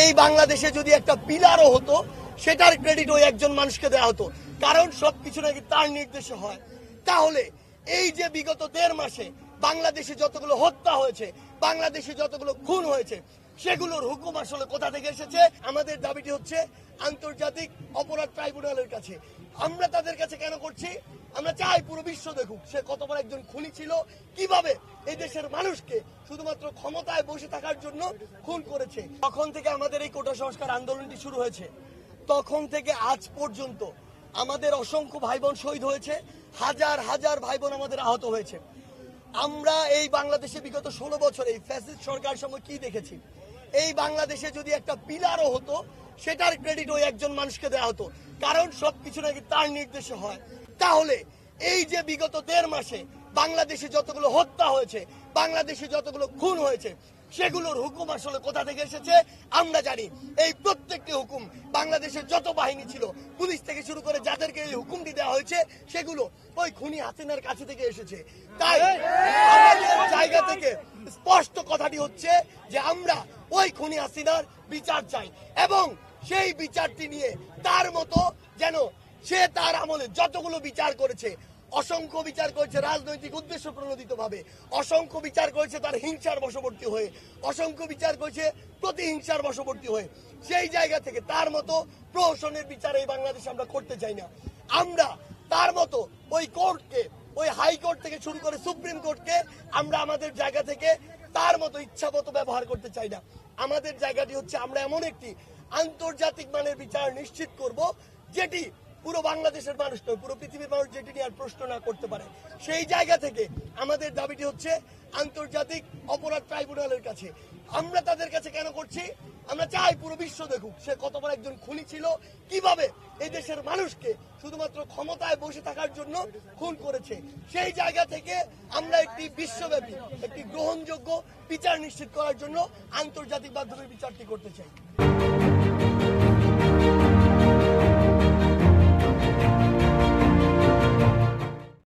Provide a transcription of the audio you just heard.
এই বাংলাদেশে যদি একটা পিলারও হতো সেটার ক্রেডিট ওই একজন মানুষকে দেওয়া হতো, কারণ সবকিছু নাকি তার নির্দেশে হয়। তাহলে এই যে বিগত 1.5 মাসে বাংলাদেশে যতগুলো হত্যা হয়েছে, বাংলাদেশে যতগুলো খুন হয়েছে, সেগুলোর হুকুম আসলে কোথা থেকে এসেছে? আমাদের দাবিটি হচ্ছে আন্তর্জাতিক অপরাধ ট্রাইব্যুনালের কাছে। আমরা তাদের কাছে কেন করছি? আমরা চাই পুরো বিশ্ব দেখুক সে কত বড় একজন খুনি ছিল, কিভাবে এই দেশের মানুষকে শুধুমাত্র ক্ষমতায় বসে থাকার জন্য খুন করেছে। তখন থেকে আমাদের এই কোটা সংস্কার আন্দোলনটি শুরু হয়েছে, তখন থেকে আজ পর্যন্ত আমাদের অসংখ্য ভাই বোন শহীদ হয়েছে, হাজার হাজার ভাই বোন আমাদের আহত হয়েছে। আমরা এই বাংলাদেশে বিগত 16 বছর এই ফ্যাসিস্ট সরকার সময় কি দেখেছি? এই বাংলাদেশে যদি একটা পিলারও হতো সেটার ক্রেডিট ওই একজন মানুষকে দেওয়া হতো, কারণ সবকিছু নাকি তার নির্দেশে হয়। তাহলে এই যে বিগত 1.5 মাসে বাংলাদেশে যতগুলো হত্যা হয়েছে, বাংলাদেশে যতগুলো খুন হয়েছে, সেগুলোর হুকুম আসলে কোথা থেকে এসেছে? আমরা জানি এই প্রত্যেকটি হুকুম বাংলাদেশের যত বাহিনী ছিল, পুলিশ থেকে শুরু করে যাদেরকে এই হুকুমটি দেওয়া হয়েছে, সেগুলো ওই খুনি হাসিনার কাছে থেকে এসেছে। তাই আমাদের জায়গা থেকে স্পষ্ট কথাটি হচ্ছে যে আমরা ওই খুনি হাসিনার বিচার চাই, এবং সেই বিচারটি নিয়ে তার মতো যেন সে তার আমলে যতগুলো বিচার করেছে, অসংখ্য বিচার করেছে রাজনৈতিক উদ্দেশ্য প্রণোদিত ভাবে, অসংখ্য বিচার করেছে তার হিংসার বশবর্তী হয়ে, অসংখ্য বিচার করেছে প্রতিহিংসার বশবর্তী হয়ে, সেই জায়গা থেকে তার মতো প্রহসনের বিচার এই বাংলাদেশে আমরা করতে চাই না। আমরা তার মতো ওই কোর্টকে, ওই হাইকোর্ট থেকে শুরু করে সুপ্রিম কোর্টকে আমরা আমাদের জায়গা থেকে তার মতো ইচ্ছামতো ব্যবহার করতে চাই না। আমাদের জায়গাটি হচ্ছে আমরা এমন একটি আন্তর্জাতিক মানের বিচার নিশ্চিত করব, যেটি পুরো বাংলাদেশের মানুষ নয়, পুরো পৃথিবীর মানুষ যেটি নিয়ে আর প্রশ্ন না করতে পারে। সেই জায়গা থেকে আমাদের দাবিটি হচ্ছে আন্তর্জাতিক অপরাধ ট্রাইব্যুনালের কাছে। আমরা তাদের কাছে কেন করছি? আমরা চাই পুরো বিশ্ব দেখুক সে কত বড় একজন খুনি ছিল, কিভাবে এই দেশের মানুষকে শুধুমাত্র ক্ষমতায় বসে থাকার জন্য খুন করেছে। সেই জায়গা থেকে আমরা একটি বিশ্বব্যাপী একটি গ্রহণযোগ্য বিচার নিশ্চিত করার জন্য আন্তর্জাতিক মাধ্যমে বিচারটি করতে চাই।